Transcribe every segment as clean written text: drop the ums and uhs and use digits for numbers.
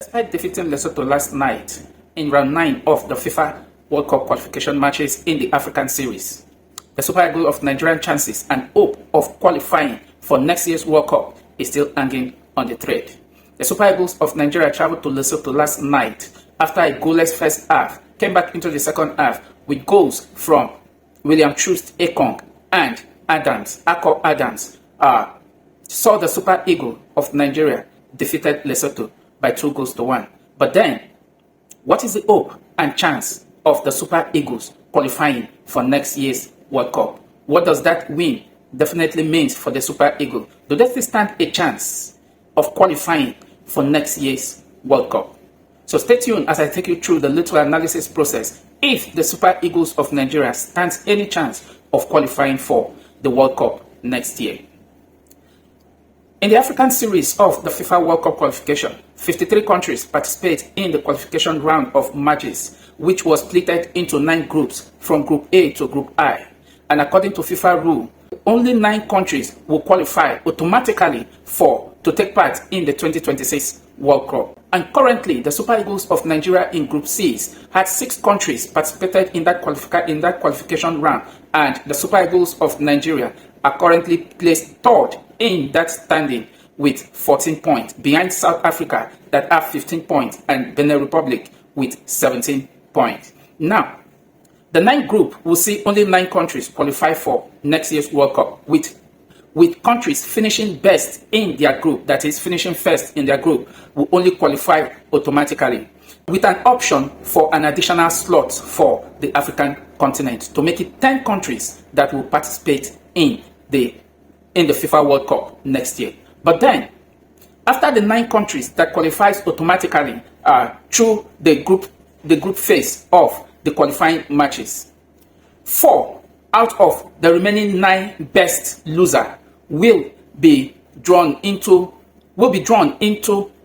Despite defeating Lesotho last night in round 9 of the FIFA World Cup qualification matches in the African series, the Super Eagles of Nigerian chances and hope of qualifying for next year's World Cup is still hanging on the thread. The Super Eagles of Nigeria traveled to Lesotho last night after a goalless first half, came back into the second half with goals from William Troost Ekong and Akor Adams. Saw the Super Eagles of Nigeria defeated Lesotho by 2-1. But then, what is the hope and chance of the Super Eagles qualifying for next year's World Cup? What does that win definitely means for the Super Eagles? Do they still stand a chance of qualifying for next year's World Cup? So stay tuned as I take you through the little analysis process if the Super Eagles of Nigeria stands any chance of qualifying for the World Cup next year. In the African series of the FIFA World Cup qualification, 53 countries participate in the qualification round of matches, which was split into 9 groups from Group A to Group I. And according to FIFA rule, only 9 countries will qualify automatically to take part in the 2026 World Cup. And currently, the Super Eagles of Nigeria in Group C had 6 countries participated in that qualification round, and the Super Eagles of Nigeria are currently placed third in that standing with 14 points, behind South Africa that have 15 points and Benin Republic with 17 points. Now, the 9th group will see only 9 countries qualify for next year's World Cup, with countries finishing best in their group, that is, finishing first in their group, will only qualify automatically, with an option for an additional slot for the African continent to make it 10 countries that will participate in the FIFA World Cup next year. But then, after the 9 countries that qualifies automatically through the group phase of the qualifying matches, 4 out of the remaining 9 best loser will be drawn into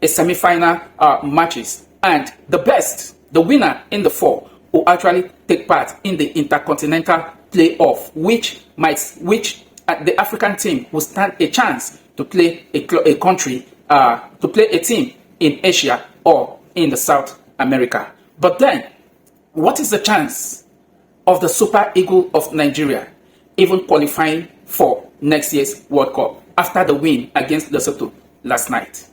a semi-final matches, and the winner in the 4 will actually take part in the intercontinental playoff, which the African team will stand a chance to play a team in Asia or in the South America. But then, what is the chance of the Super Eagles of Nigeria even qualifying for next year's World Cup after the win against Lesotho last night?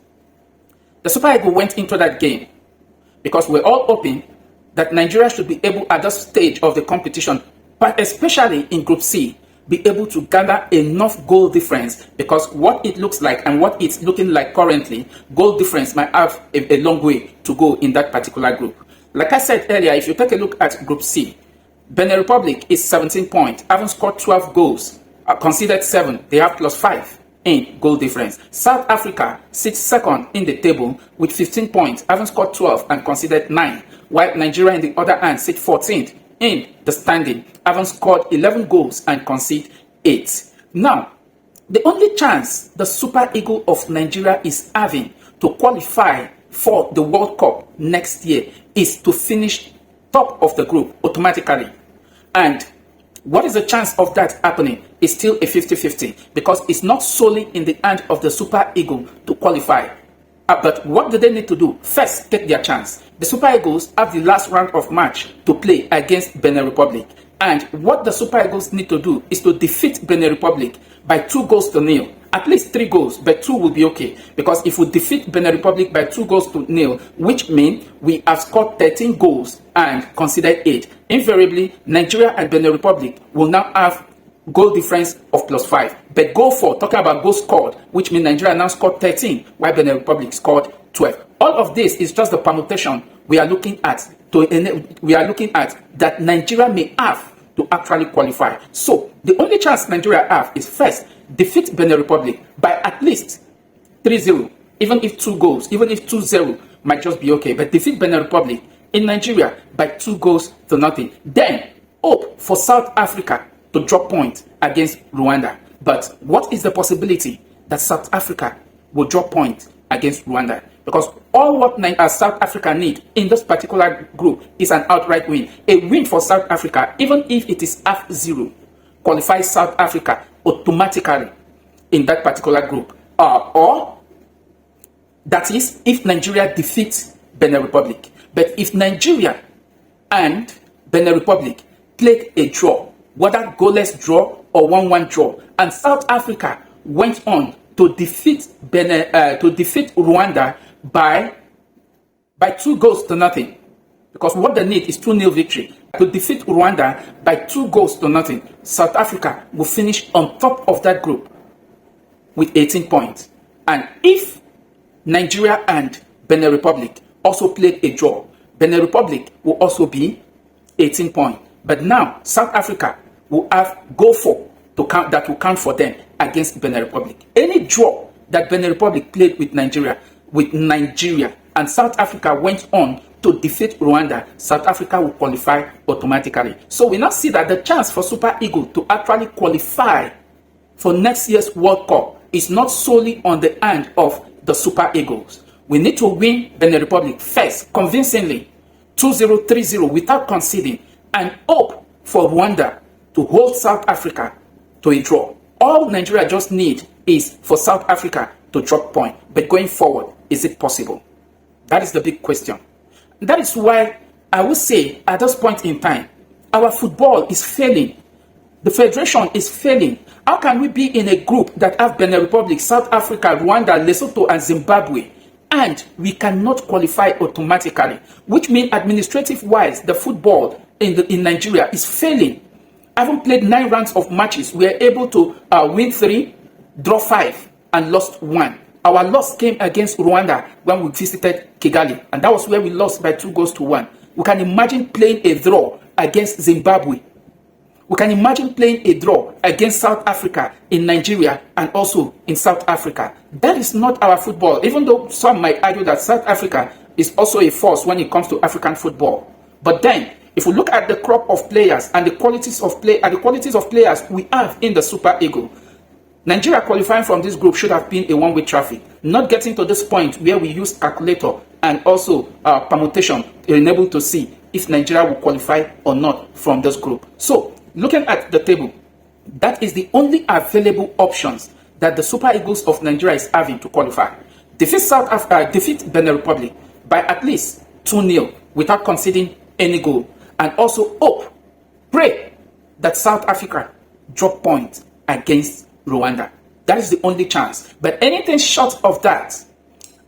The Super Eagles went into that game because we're all hoping that Nigeria should be able at this stage of the competition, but especially in Group C, be able to gather enough goal difference, because what it looks like and what it's looking like currently, goal difference might have a long way to go in that particular group. Like I said earlier, if you take a look at Group C, Benin Republic is 17 points, haven't scored 12 goals, conceded 7, they have +5 in goal difference. South Africa sits second in the table with 15 points, haven't scored 12 and conceded 9, while Nigeria in the other hand sits 14th in the standing, haven't scored 11 goals and conceded 8. Now, the only chance the Super Eagles of Nigeria is having to qualify for the World Cup next year is to finish top of the group automatically. And what is the chance of that happening? It's still a 50-50, because it's not solely in the hand of the Super Eagles to qualify. But what do they need to do? First, take their chance. The Super Eagles have the last round of match to play against Benin Republic. And what the Super Eagles need to do is to defeat Benin Republic by 2-0. At least 3 goals, but 2 will be okay. Because if we defeat Benin Republic by 2-0, which means we have scored 13 goals and conceded 8, invariably, Nigeria and Benin Republic will now have goal difference of +5. But goal for, talking about goals scored, which means Nigeria now scored 13, while Benin Republic scored 12. All of this is just the permutation we are looking at that Nigeria may have to actually qualify. So the only chance Nigeria have is first, defeat Benin Republic by at least 3-0, even if 2 goals, even if 2-0 might just be okay, but defeat Benin Republic in Nigeria by 2-0. Then hope for South Africa to drop points against Rwanda. But what is the possibility that South Africa will drop points against Rwanda? Because all what South Africa need in this particular group is an outright win. A win for South Africa, even if it is 0-0, qualifies South Africa automatically in that particular group. Or That is, if Nigeria defeats Benin Republic. But if Nigeria and Benin Republic played a draw, whether goalless draw or 1-1 draw, and South Africa went on to defeat Rwanda by 2-0, because what they need is 2-0 victory. To defeat Rwanda by 2-0, South Africa will finish on top of that group with 18 points. And if Nigeria and Benin Republic also played a draw, Benin Republic will also be 18 points. But now South Africa will have goal for to count, that will count for them against Benin Republic. Any draw that Benin Republic played with Nigeria, and South Africa went on to defeat Rwanda, South Africa will qualify automatically. So we now see that the chance for Super Eagles to actually qualify for next year's World Cup is not solely on the hand of the Super Eagles. We need to win Benin Republic first, convincingly, 2-0, 3-0, without conceding, and hope for Rwanda to hold South Africa to a draw. All Nigeria just need is for South Africa to drop point. But going forward, is it possible? That is the big question. That is why I would say at this point in time, our football is failing. The federation is failing. How can we be in a group that have Benin Republic, South Africa, Rwanda, Lesotho, and Zimbabwe, and we cannot qualify automatically? Which means administrative-wise, the football in Nigeria is failing. Having played 9 rounds of matches, we are able to win 3, draw 5, and lost 1. Our loss came against Rwanda when we visited Kigali, and that was where we lost by 2-1. We can imagine playing a draw against Zimbabwe. We can imagine playing a draw against South Africa in Nigeria and also in South Africa. That is not our football, even though some might argue that South Africa is also a force when it comes to African football. But then, if we look at the crop of players and the qualities of players we have in the Super Eagles, Nigeria qualifying from this group should have been a one-way traffic. Not getting to this point where we use calculator and also permutation to enable to see if Nigeria will qualify or not from this group. So, looking at the table, that is the only available options that the Super Eagles of Nigeria is having to qualify. Defeat Benin Republic by at least 2-0 without conceding any goal, and also pray that South Africa drop points against Rwanda. That is the only chance. But anything short of that,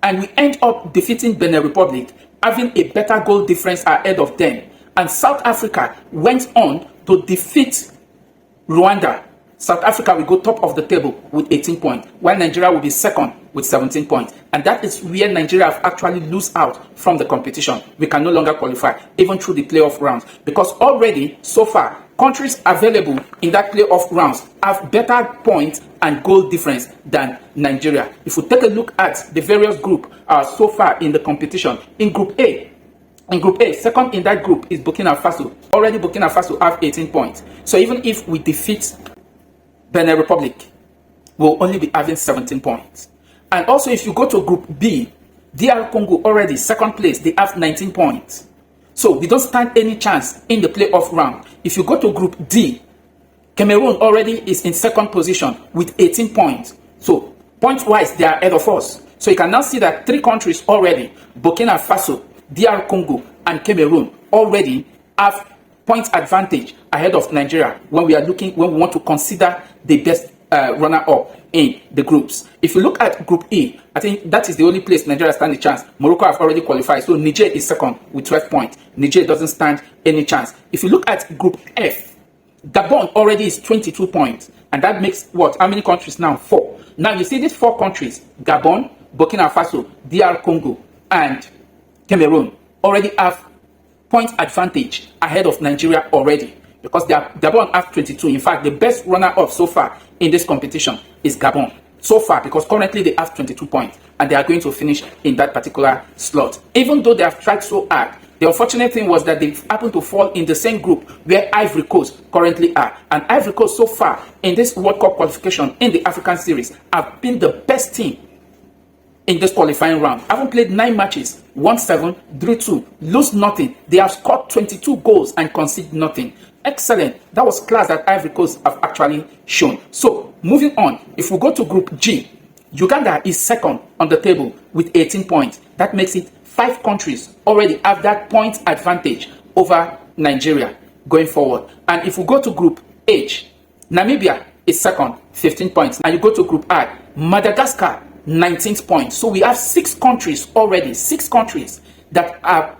and we end up defeating Benin Republic, having a better goal difference ahead of them, and South Africa went on to defeat Rwanda, South Africa will go top of the table with 18 points, while Nigeria will be second with 17 points. And that is where Nigeria have actually lose out from the competition. We can no longer qualify, even through the playoff rounds, because already, so far, countries available in that playoff rounds have better points and goal difference than Nigeria. If we take a look at the various groups so far in the competition, in Group A, second in that group is Burkina Faso. Already Burkina Faso have 18 points. So even if we defeat Benin Republic, we'll only be having 17 points. And also if you go to Group B, DR Congo already second place, they have 19 points. So we don't stand any chance in the playoff round. If you go to Group D, Cameroon already is in second position with 18 points. So point-wise, they are ahead of us. So you can now see that 3 countries already, Burkina Faso, DR Congo, and Cameroon, already have point advantage ahead of Nigeria when we want to consider the best runner-up in the groups. If you look at Group E, I think that is the only place Nigeria stands a chance. Morocco have already qualified, so Niger is second with 12 points. Niger doesn't stand any chance. If you look at Group F, Gabon already is 22 points, and that makes what? How many countries now? 4. Now you see these 4 countries, Gabon, Burkina Faso, DR Congo, and Cameroon, already have point advantage ahead of Nigeria already, because Gabon have 22. In fact, the best runner-up so far in this competition is Gabon so far, because currently they have 22 points and they are going to finish in that particular slot. Even though they have tried so hard, the unfortunate thing was that they happened to fall in the same group where Ivory Coast currently are. And Ivory Coast so far in this World Cup qualification in the African series have been the best team in this qualifying round. Having played 9 matches, won 7, drew 2, lose nothing. They have scored 22 goals and conceded nothing. Excellent. That was class that Ivory Coast have actually shown. So, moving on, if we go to Group G, Uganda is second on the table with 18 points. That makes it 5 countries already have that point advantage over Nigeria going forward. And if we go to Group H, Namibia is second, 15 points. And you go to Group I, Madagascar, 19th point. So we have 6 countries already, 6 countries that are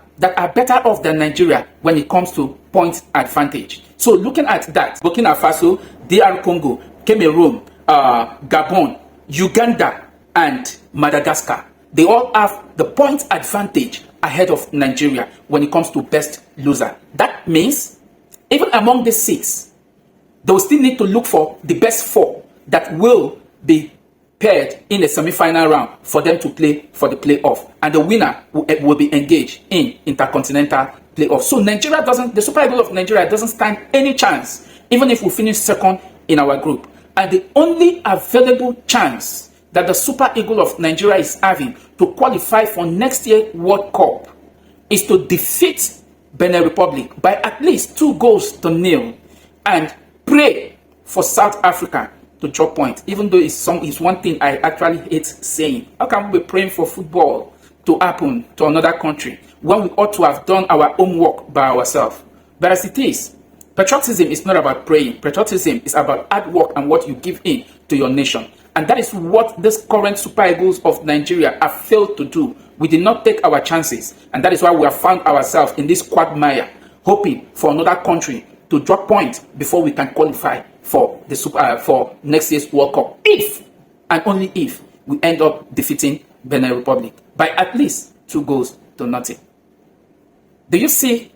better off than Nigeria when it comes to point advantage. So looking at that, Burkina Faso, DR Congo, Cameroon, Gabon, Uganda, and Madagascar, they all have the point advantage ahead of Nigeria when it comes to best loser. That means even among the 6, they will still need to look for the best 4 that will be paired in the semi-final round for them to play for the playoff, and the winner will be engaged in intercontinental playoff. So the Super Eagles of Nigeria doesn't stand any chance, even if we finish second in our group. And the only available chance that the Super Eagles of Nigeria is having to qualify for next year's World Cup is to defeat Benin Republic by at least 2-0 and pray for South Africa to drop points, even though it's one thing I actually hate saying. How can we be praying for football to happen to another country when we ought to have done our homework by ourselves? But as it is, patriotism is not about praying. Patriotism is about hard work and what you give in to your nation. And that is what this current Super Eagles of Nigeria have failed to do. We did not take our chances, and that is why we have found ourselves in this quagmire, hoping for another country to drop points before we can qualify for the for next year's World Cup, if and only if we end up defeating Benin Republic by at least 2-0. Do you see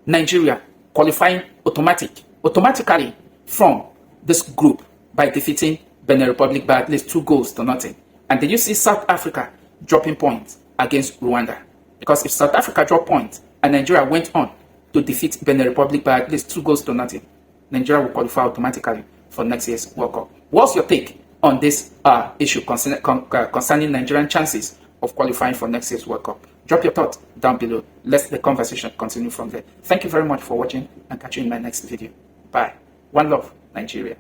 Nigeria qualifying automatically from this group by defeating Benin Republic by at least 2-0? And did you see South Africa dropping points against Rwanda? Because if South Africa dropped points and Nigeria went on to defeat Benin Republic by at least 2-0, Nigeria will qualify automatically for next year's World Cup. What's your take on this issue concerning Nigerian chances of qualifying for next year's World Cup? Drop your thoughts down below. Let the conversation continue from there. Thank you very much for watching, and catch you in my next video. Bye. One love, Nigeria.